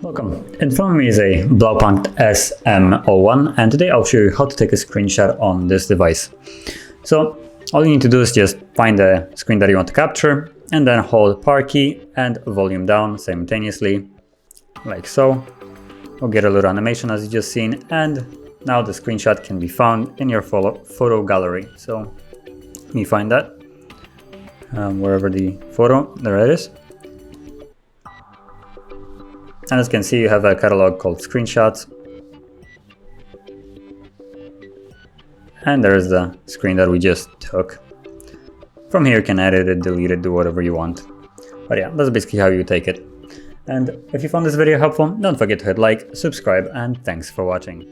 Welcome. In front of me is a BLAUPUNKT SM01, and today I'll show you how to take a screenshot on this device. So all you need to do is just find the screen that you want to capture and then hold power key and volume down simultaneously, like so. We'll get a little animation as you just seen, and now the screenshot can be found in your photo gallery. So let me find that, wherever the photo, there it is. And as you can see, you have a catalog called screenshots. And there's the screen that we just took. From here you can edit it, delete it, do whatever you want. But yeah, that's basically how you take it. And if you found this video helpful, don't forget to hit like, subscribe, and thanks for watching.